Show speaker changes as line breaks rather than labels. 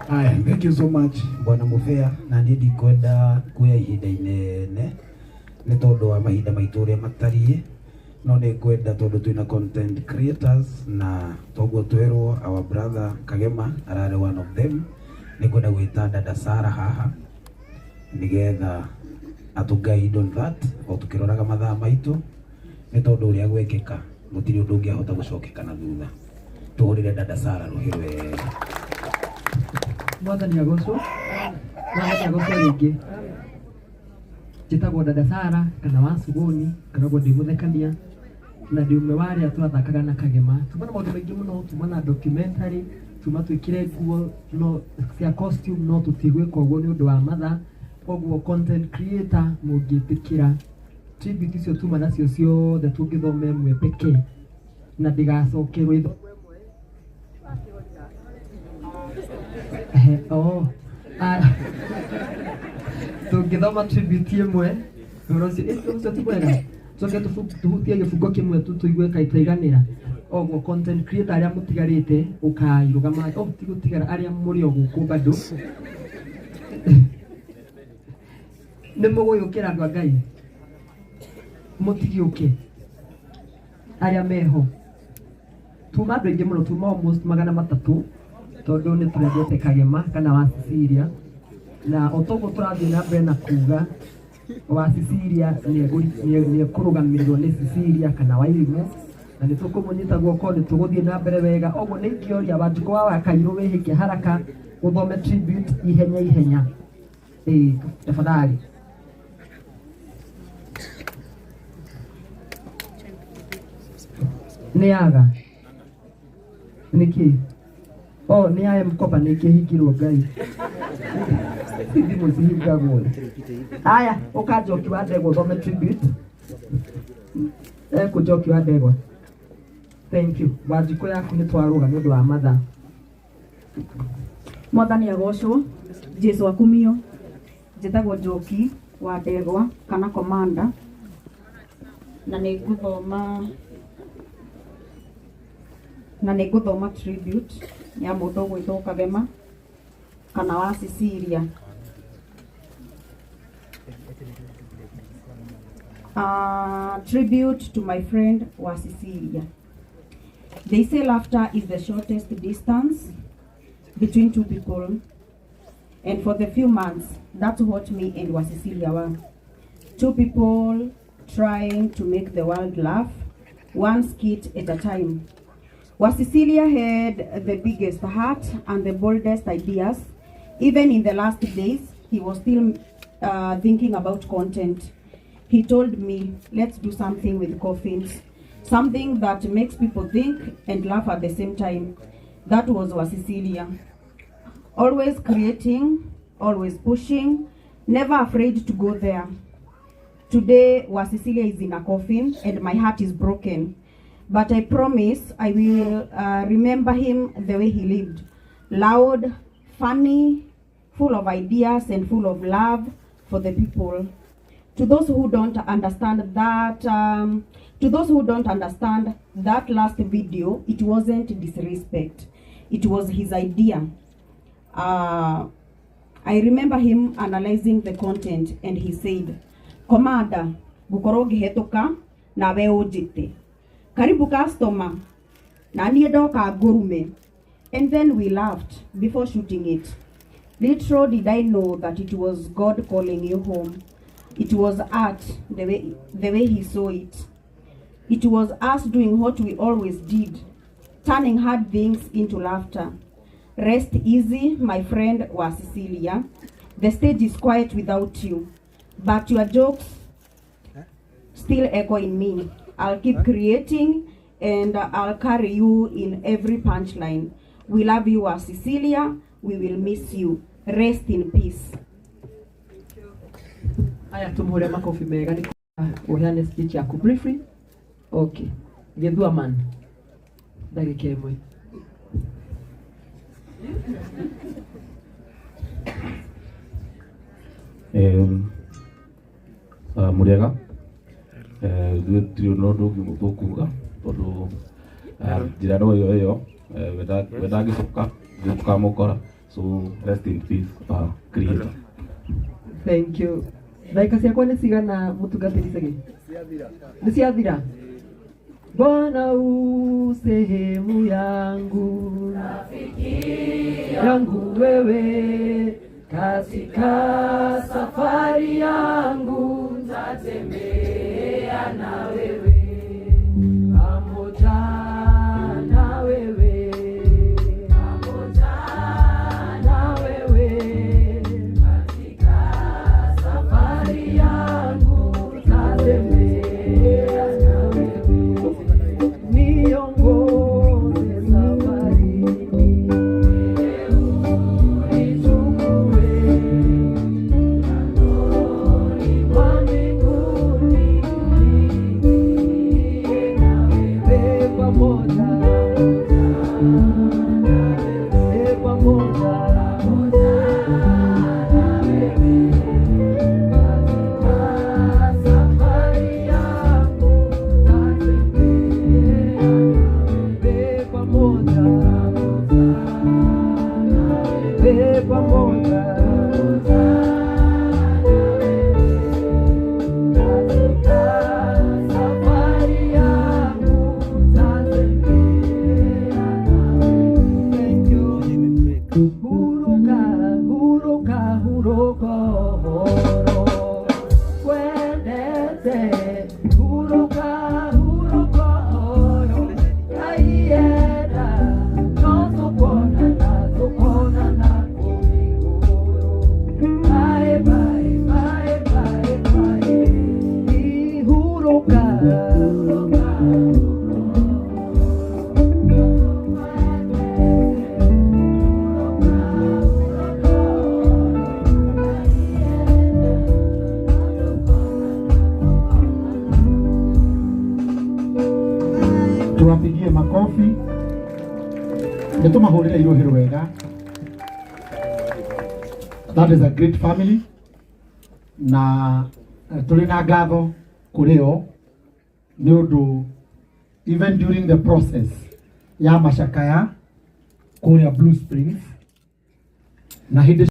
Thank you so much Bwana Mufea, na nindi kwenda kuya ihinda inene ni tondu wa mahinda maitu uria matariĩ, no ni kwenda tondu twina content creators na toguo twerwo our brother Kagema arare one of them, ni kwenda gwita dada Sara haha nigetha atuguide on that o tukiroraga mathaa maitu ni tondu uria gwekeka gutiri undu ungiahota gucokeka na thutha. Tuhurire dada Sara ruhirwe
Mwathani agocwo na agocwo ringi njitagwo dada Sara kana wa Suguni kana gwo ndimuthekania na ndi umwe wa aria twathakaga na Kagema. Tumana maundu maingi muno, tumana documentary, tuma twikire nguo no cia costume, no tutigwika uguo ni undu wa mathaa. Koguo content creator mungitikira tribute icio tuma nacio ciothe tungithome mwe peke na ndigacokerwo itho tungithoma tribute imwe urocio icio tubwega tuke tuhutie gifungo kimwe tuigue kai taiganira. Oguo content creator aria mutigarite ukairugama tigutigara aria muri o guku bado nĩ mũgũyũkĩra andũ a Ngai mũtigiũke arĩa meho tuma andũ aingĩ mũno, tuma almost 300 tondũ nĩ tũrendete Kagema kana wa Cecilia, na o toguo tũrathiĩ na mbere na kuga wa Cecilia nĩ ekũrũgamĩrĩrwo nĩ Cecilia kana Wairimũ, na nĩ tũkũmũnyita guoko, nĩ tũgũthiĩ na mbere wega. Oguo nĩ ingĩoria Wanjikũ wa Wakairũ wĩhĩke haraka ũthome tribute ihenya ihenya tafadhali. Niaga niki ni aya mkopa nikihingirwo Ngai thimu cihingagwo. Aya ukanjoki wa Ndegwa thome tribute kujoki wa Ndegwa. Thank you. Wanjikũ yaku ni twaruga ni undu wa mathaa.
Mwathani agocwo. Jesu akumio. Njitagwo Njoki wa Ndegwa kana commander, na nĩ ngũthoma tribute ya mũndũ ũgwĩtwo Kagema kana wa Cecilia. Tribute to my friend wa Cecilia. They say laughter is the shortest distance between two people, and for the few months that's what me and wa Cecilia were. Two people trying to make the world laugh, one skit at a time. Wa Cecilia had the biggest heart and the boldest ideas. Even in the last days, he was still thinking about content. He told me, let's do something with coffins, something that makes people think and laugh at the same time. That was wa Cecilia. Always creating, always pushing, never afraid to go there. Today, wa Cecilia is in a coffin and my heart is broken. But I promise I will remember him the way he lived. Loud, funny, full of ideas and full of love for the people. To those who don't understand that, last video, it wasn't disrespect. It was his idea. I remember him analyzing the content and he said, "Commander, gukorwo ngihetoka na we ujite. Karibu customer, na niĩ ndoka ngurume." And then we laughed before shooting it. Little did I know that it was God calling you home. It was art, the way he saw it. It was us doing what we always did, turning hard things into laughter. Rest easy, my friend wa Cecilia. The stage is quiet without you, but your jokes still echo in me. I'll keep creating and I'll carry you in every punchline. We love you wa Cecilia. We will miss you. Rest in peace.
Aya tumuhore makofi mega ni uheane speech yaku briefly. Okay. Gethua man. Ndagĩka ĩmwe.
Muriega. Trio no ndugu mutukuga tondu njira no yo wenda gicoka tukamukora So rest in peace, creator.
Thank you. Dakika ciakwa nĩ cigana mũtungatĩri Segi? Nĩ ciathira? Bwana u sehemu yangu, rafiki yangu wewe, katika safari yangu nitatembea na wewe, pamoja na wewe, pamoja na wewe, katika safari yangu nitatembea na wewe, niongoze safarini,
tuwapigie makofi. Nitumahurire iruhiro wega. That is a great family. Na tuli na ngatho kuri o ni undu even during the process ya macakaya kuria Blue Springs na hindi